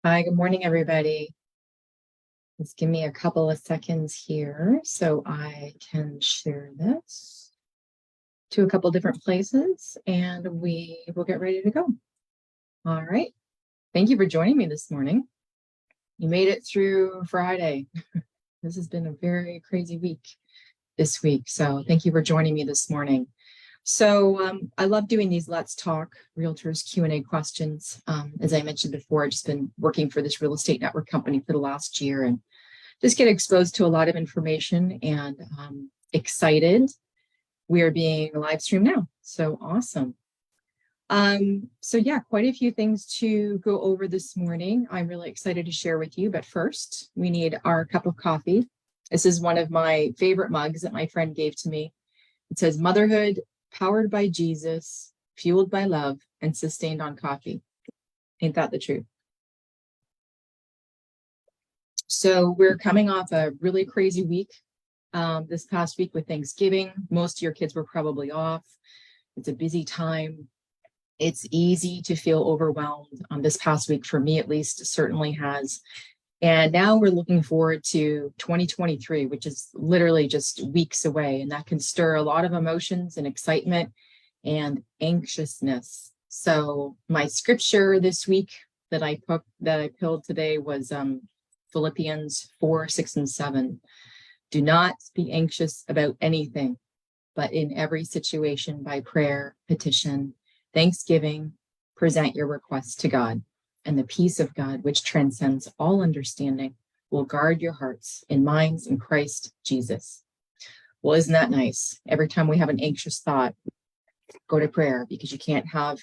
Hi, good morning, everybody. Just give me a couple of seconds here so I can share this to a couple different places and we will get ready to go. All right. Thank you for joining me this morning. You made it through Friday. This has been a very crazy week this week. So thank you for joining me this morning. So I love doing these Let's Talk Realtors Q&A questions. As I mentioned before, I've just been working for this real estate network company for the last year and just get exposed to a lot of information and excited. We are being live streamed now. So awesome. So yeah, quite a few things to go over this morning. I'm really excited to share with you, but first we need our cup of coffee. This is one of my favorite mugs that my friend gave to me. It says motherhood powered by Jesus, fueled by love, and sustained on coffee. Ain't that the truth? So we're coming off a really crazy week this past week with Thanksgiving. Most of your kids were probably off. It's a busy time. It's easy to feel overwhelmed. This past week, for me at least, certainly has. And now we're looking forward to 2023, which is literally just weeks away. And that can stir a lot of emotions and excitement and anxiousness. So my scripture this week that I pulled today was Philippians 4, 6, and 7. Do not be anxious about anything, but in every situation by prayer, petition, thanksgiving, present your requests to God. And the peace of God, which transcends all understanding, will guard your hearts and minds in Christ Jesus. Well, isn't that nice? Every time we have an anxious thought, go to prayer, because you can't have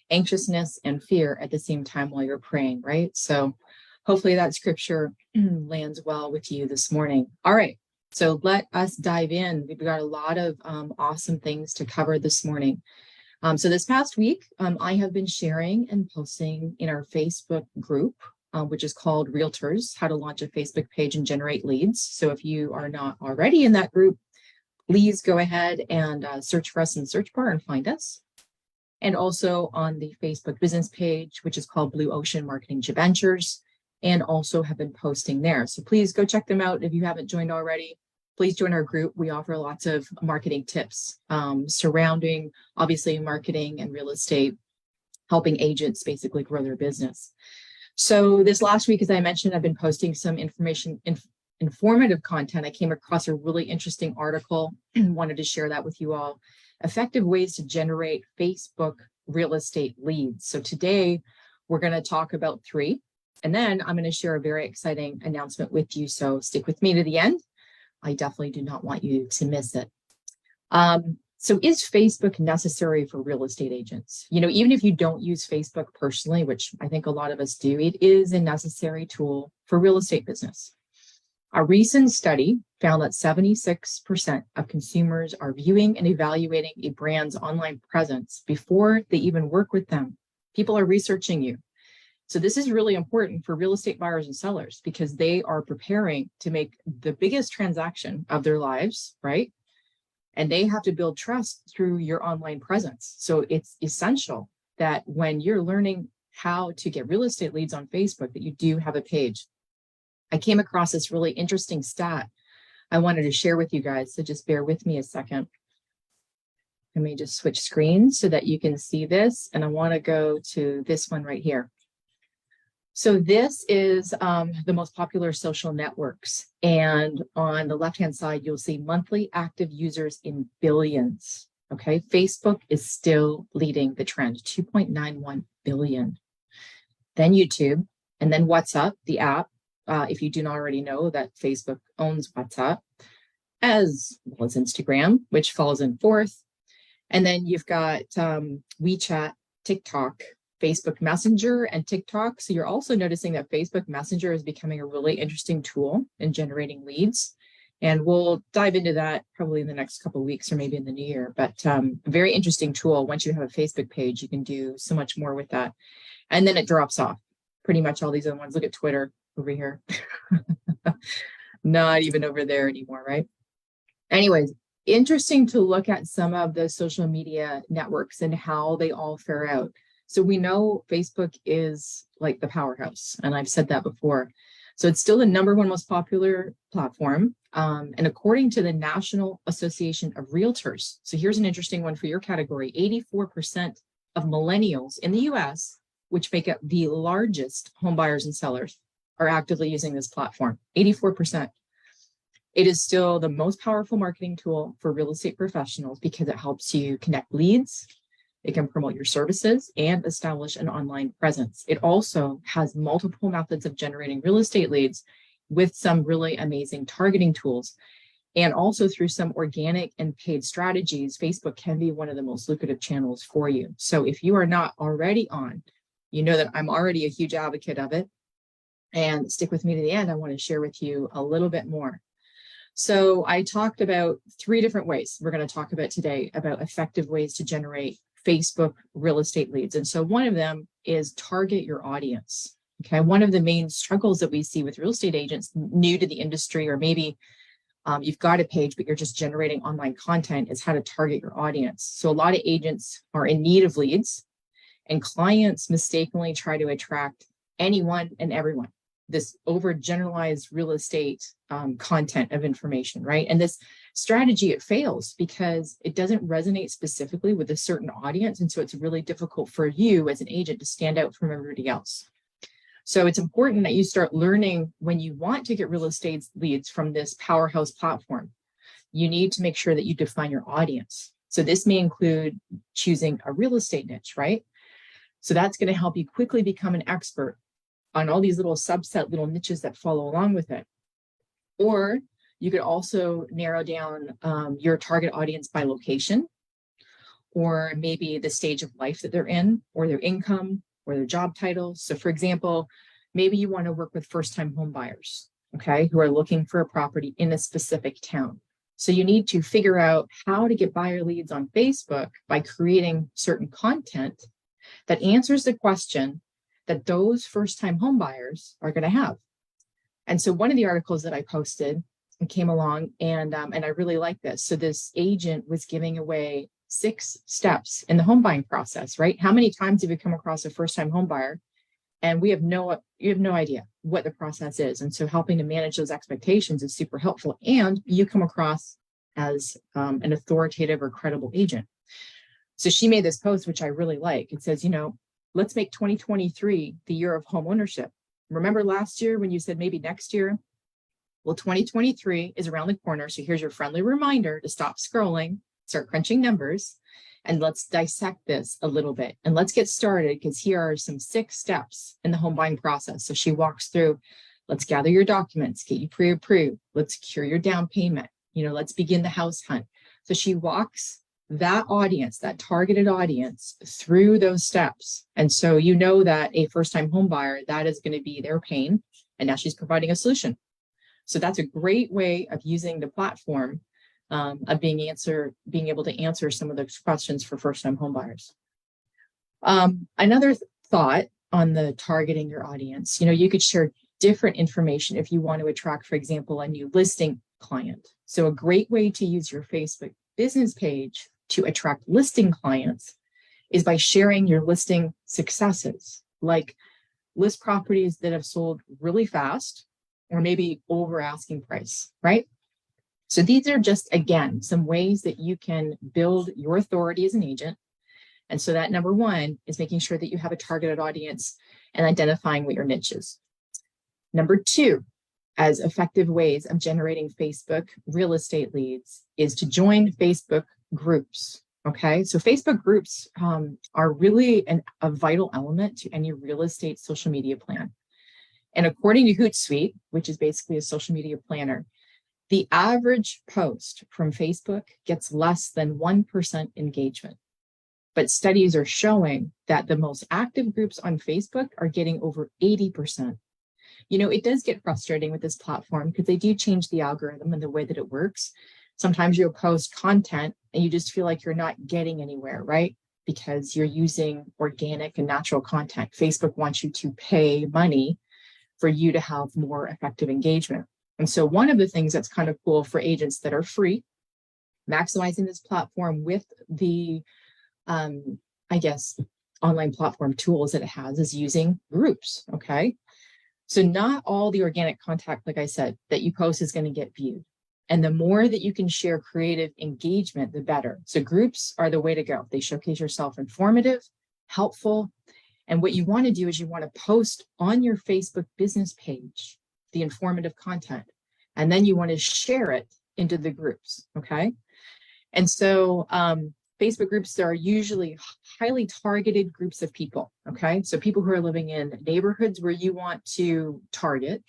anxiousness and fear at the same time while you're praying, right? So hopefully that scripture lands well with you this morning. All right, so let us dive in. We've got a lot of awesome things to cover this morning. So this past week, I have been sharing and posting in our Facebook group, which is called Realtors, How to Launch a Facebook Page and Generate Leads. So if you are not already in that group, please go ahead and search for us in the search bar and find us. And also on the Facebook business page, which is called Blue Ocean Marketing Ventures, and also have been posting there. So please go check them out if you haven't joined already. Please join our group. We offer lots of marketing tips surrounding, obviously, marketing and real estate, helping agents basically grow their business. So this last week, as I mentioned, I've been posting some informative content. I came across a really interesting article and wanted to share that with you all. Effective ways to generate Facebook real estate leads. So today, we're going to talk about 3. And then I'm going to share a very exciting announcement with you. So stick with me to the end. I definitely do not want you to miss it. So is Facebook necessary for real estate agents? You know, even if you don't use Facebook personally, which I think a lot of us do, it is a necessary tool for real estate business. A recent study found that 76% of consumers are viewing and evaluating a brand's online presence before they even work with them. People are researching you. So this is really important for real estate buyers and sellers because they are preparing to make the biggest transaction of their lives, right? And they have to build trust through your online presence. So it's essential that when you're learning how to get real estate leads on Facebook, that you do have a page. I came across this really interesting stat I wanted to share with you guys. So just bear with me a second. Let me just switch screens so that you can see this. And I want to go to this one right here. So this is the most popular social networks. And on the left-hand side, you'll see monthly active users in billions. Okay, Facebook is still leading the trend, 2.91 billion. Then YouTube, and then WhatsApp, the app. If you do not already know that Facebook owns WhatsApp, as well as Instagram, which falls in 4th. And then you've got WeChat, TikTok, Facebook Messenger, and TikTok. So you're also noticing that Facebook Messenger is becoming a really interesting tool in generating leads. And we'll dive into that probably in the next couple of weeks or maybe in the new year. But a very interesting tool. Once you have a Facebook page, you can do so much more with that. And then it drops off. Pretty much all these other ones. Look at Twitter over here. Not even over there anymore, right? Anyways, interesting to look at some of the social media networks and how they all fare out. So we know Facebook is like the powerhouse, and I've said that before. So it's still the number one most popular platform. And according to the National Association of Realtors, so here's an interesting one for your category, 84% of millennials in the US, which make up the largest home buyers and sellers, are actively using this platform, 84%. It is still the most powerful marketing tool for real estate professionals because it helps you connect leads, it can promote your services, and establish an online presence. It also has multiple methods of generating real estate leads with some really amazing targeting tools. And also through some organic and paid strategies, Facebook can be one of the most lucrative channels for you. So if you are not already on, you know that I'm already a huge advocate of it. And stick with me to the end. I want to share with you a little bit more. So I talked about 3 different ways we're going to talk about today about effective ways to generate Facebook real estate leads. And so one of them is target your audience. Okay. One of the main struggles that we see with real estate agents new to the industry, or maybe you've got a page, but you're just generating online content, is how to target your audience. So a lot of agents are in need of leads, and clients mistakenly try to attract anyone and everyone. This overgeneralized real estate content of information, right? And this strategy, it fails because it doesn't resonate specifically with a certain audience. And so it's really difficult for you as an agent to stand out from everybody else. So it's important that you start learning when you want to get real estate leads from this powerhouse platform. You need to make sure that you define your audience. So this may include choosing a real estate niche, right? So that's going to help you quickly become an expert on all these little subset, little niches that follow along with it. Or you could also narrow down your target audience by location, or maybe the stage of life that they're in, or their income, or their job title. So for example, maybe you want to work with first-time home buyers, okay, who are looking for a property in a specific town. So you need to figure out how to get buyer leads on Facebook by creating certain content that answers the question that those first-time home buyers are going to have. And so one of the articles that I posted and came along, and I really like this. So this agent was giving away 6 steps in the home buying process, right? How many times have you come across a first-time home buyer and you have no idea what the process is? And so helping to manage those expectations is super helpful. And you come across as an authoritative or credible agent. So she made this post, which I really like. It says, let's make 2023 the year of home ownership. Remember last year when you said maybe next year? Well, 2023 is around the corner. So here's your friendly reminder to stop scrolling, start crunching numbers, and let's dissect this a little bit. And let's get started, because here are some 6 steps in the home buying process. So she walks through, let's gather your documents, get you pre-approved, let's secure your down payment, let's begin the house hunt. So she walks that audience, that targeted audience, through those steps. And so you know that a first-time home buyer, that is going to be their pain, and now she's providing a solution. So that's a great way of using the platform, of being able to answer some of those questions for first-time home buyers. Another thought on the targeting your audience, you could share different information if you want to attract, for example, a new listing client. So a great way to use your Facebook business page to attract listing clients is by sharing your listing successes, like list properties that have sold really fast or maybe over asking price, right? So these are just, again, some ways that you can build your authority as an agent. And so that number 1 is making sure that you have a targeted audience and identifying what your niche is. Number 2, as effective ways of generating Facebook real estate leads, is to join Facebook groups. Okay, so Facebook groups are really a vital element to any real estate social media plan. And according to Hootsuite, which is basically a social media planner, the average post from Facebook gets less than 1% engagement. But studies are showing that the most active groups on Facebook are getting over 80%. It does get frustrating with this platform because they do change the algorithm and the way that it works. Sometimes you'll post content and you just feel like you're not getting anywhere, right? Because you're using organic and natural content. Facebook wants you to pay money for you to have more effective engagement. And so one of the things that's kind of cool for agents that are free, maximizing this platform with the, online platform tools that it has is using groups, okay? So not all the organic content, like I said, that you post is going to get viewed. And the more that you can share creative engagement, the better. So groups are the way to go. They showcase yourself informative, helpful. And what you want to do is you want to post on your Facebook business page the informative content. And then you want to share it into the groups, okay? And so Facebook groups are usually highly targeted groups of people, okay? So people who are living in neighborhoods where you want to target,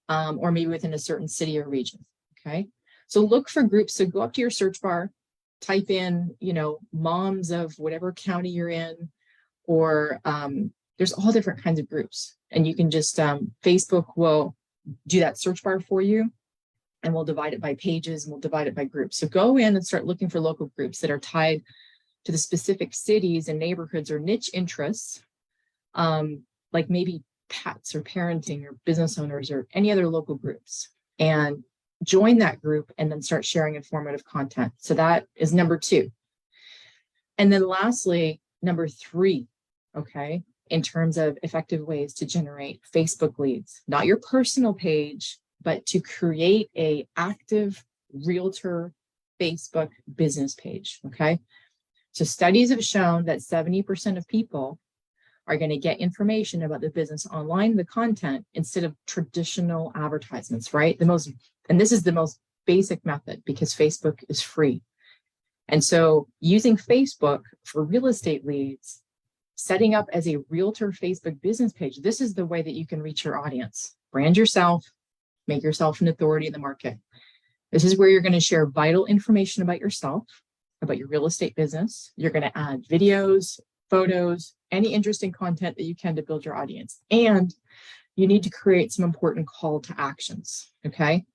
or maybe within a certain city or region, okay? So look for groups. So go up to your search bar, type in, moms of whatever county you're in, or there's all different kinds of groups. And you can just, Facebook will do that search bar for you, and we'll divide it by pages, and we'll divide it by groups. So go in and start looking for local groups that are tied to the specific cities and neighborhoods or niche interests, like maybe pets or parenting or business owners or any other local groups, and join that group and then start sharing informative content. So that is number 2. And then lastly, number 3, okay, in terms of effective ways to generate Facebook leads, not your personal page, but to create a active realtor Facebook business page, okay? So studies have shown that 70% of people are going to get information about the business online, the content, instead of traditional advertisements, right? And this is the most basic method because Facebook is free. And so using Facebook for real estate leads, setting up as a realtor Facebook business page, this is the way that you can reach your audience. Brand yourself, make yourself an authority in the market. This is where you're going to share vital information about yourself, about your real estate business. You're going to add videos, photos, any interesting content that you can to build your audience. And you need to create some important call to actions, okay?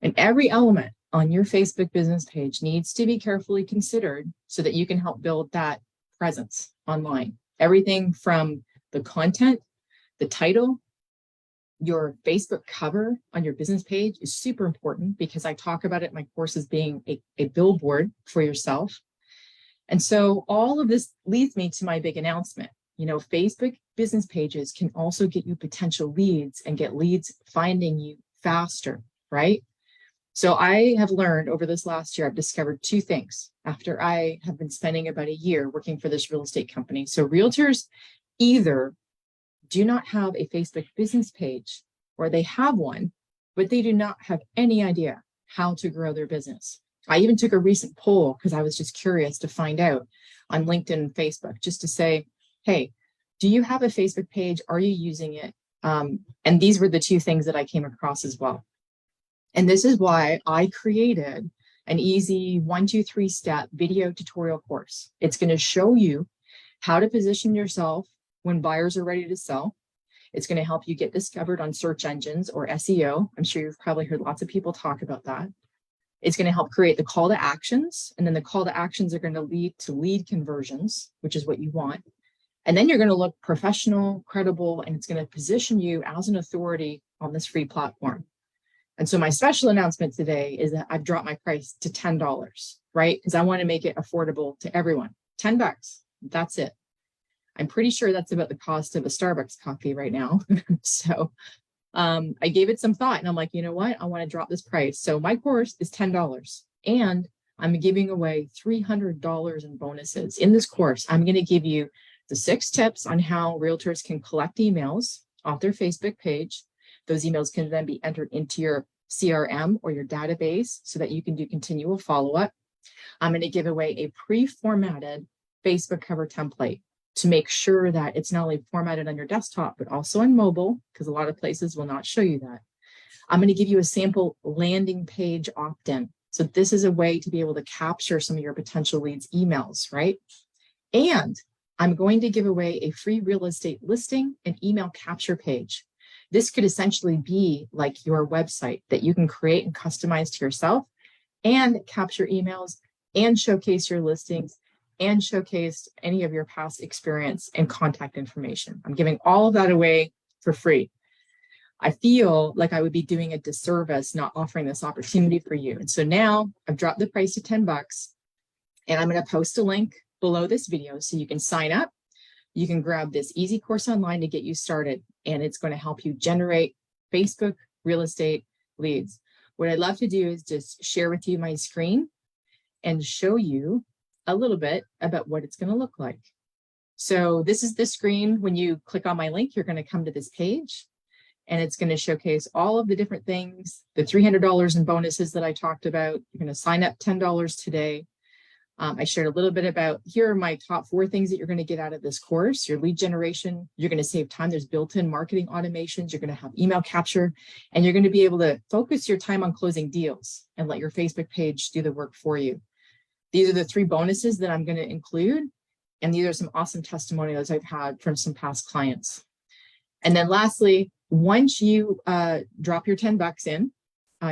And every element on your Facebook business page needs to be carefully considered so that you can help build that presence online. Everything from the content, the title, your Facebook cover on your business page is super important because I talk about it in my course as being a billboard for yourself. And so all of this leads me to my big announcement. Facebook business pages can also get you potential leads and get leads finding you faster, right? So I have learned over this last year, I've discovered 2 things after I have been spending about a year working for this real estate company. So realtors either do not have a Facebook business page, or they have one, but they do not have any idea how to grow their business. I even took a recent poll because I was just curious to find out on LinkedIn and Facebook, just to say, hey, do you have a Facebook page? Are you using it? And these were the 2 things that I came across as well. And this is why I created an easy 1, 2, 3 step video tutorial course. It's going to show you how to position yourself when buyers are ready to sell. It's going to help you get discovered on search engines or SEO. I'm sure you've probably heard lots of people talk about that. It's going to help create the call to actions. And then the call to actions are going to lead to lead conversions, which is what you want. And then you're going to look professional, credible, and it's going to position you as an authority on this free platform. And so my special announcement today is that I've dropped my price to $10, right? Because I want to make it affordable to everyone. $10, that's it. I'm pretty sure that's about the cost of a Starbucks coffee right now. So I gave it some thought and I'm like, you know what? I want to drop this price. So my course is $10 and I'm giving away $300 in bonuses. In this course, I'm going to give you the 6 tips on how realtors can collect emails off their Facebook page. Those emails can then be entered into your CRM or your database so that you can do continual follow-up. I'm going to give away a pre-formatted Facebook cover template to make sure that it's not only formatted on your desktop, but also on mobile, because a lot of places will not show you that. I'm going to give you a sample landing page opt-in. So this is a way to be able to capture some of your potential leads' emails, right? And I'm going to give away a free real estate listing and email capture page. This could essentially be like your website that you can create and customize to yourself and capture emails and showcase your listings and showcase any of your past experience and contact information. I'm giving all of that away for free. I feel like I would be doing a disservice not offering this opportunity for you. And so now I've dropped the price to $10 and I'm going to post a link below this video so you can sign up. you can grab this easy course online to get you started, and it's going to help you generate Facebook real estate leads. What I'd love to do is just share with you my screen and show you a little bit about what it's going to look like. So this is the screen. When you click on my link, you're going to come to this page, and it's going to showcase all of the different things, the $300 in bonuses that I talked about. You're going to sign up $10 today. I shared a little bit about, here are my top 4 things that you're going to get out of this course. Your lead generation, you're going to save time. There's built-in marketing automations. You're going to have email capture, and you're going to be able to focus your time on closing deals and let your Facebook page do the work for you. These are the 3 bonuses that I'm going to include. And these are some awesome testimonials I've had from some past clients. And then lastly, once you drop your $10 in,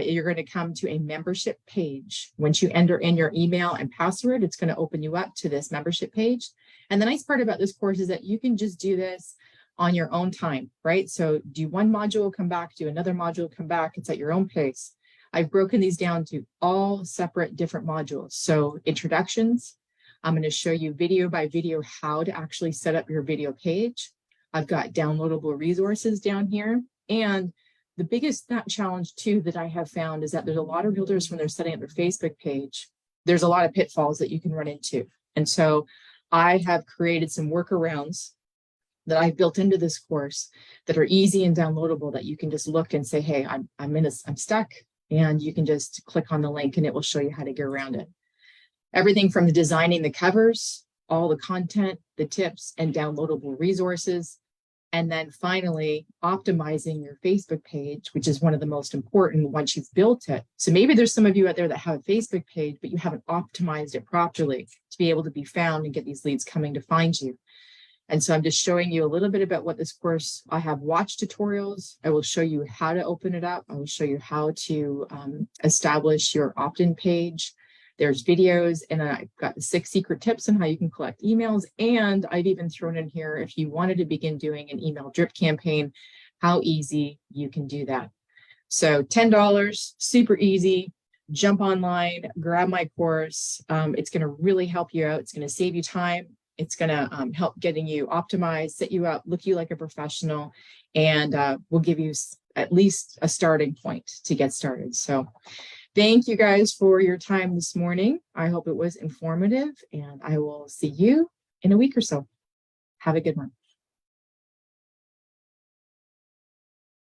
you're going to come to a membership page. Once you enter in your email and password, it's going to open you up to this membership page. And the nice part about this course is that you can just do this on your own time, right? So do one module, come back, do another module, come back. It's at your own pace. I've broken these down to all separate different modules. So introductions, I'm going to show you video by video how to actually set up your video page. I've got downloadable resources down here. And the biggest challenge too that I have found is that there's a lot of realtors when they're setting up their Facebook page, there's a lot of pitfalls that you can run into. And so I have created some workarounds that I've built into this course that are easy and downloadable, that you can just look and say, hey, I'm stuck, and you can just click on the link and it will show you how to get around it. Everything from the designing the covers, all the content, the tips, and downloadable resources. And then finally, optimizing your Facebook page, which is one of the most important once you've built it. So maybe there's some of you out there that have a Facebook page, but you haven't optimized it properly to be able to be found and get these leads coming to find you. And so I'm just showing you a little bit about what this course, I have watch tutorials. I will show you how to open it up. I will show you how to establish your opt-in page. There's videos, and I've got the 6 secret tips on how you can collect emails. And I've even thrown in here, if you wanted to begin doing an email drip campaign, how easy you can do that. So $10, super easy. Jump online, grab my course. It's going to really help you out. It's going to save you time. It's going to help getting you optimized, set you up, look you like a professional, and we'll give you at least a starting point to get started. So thank you guys for your time this morning. I hope it was informative, and I will see you in a week or so. Have a good one.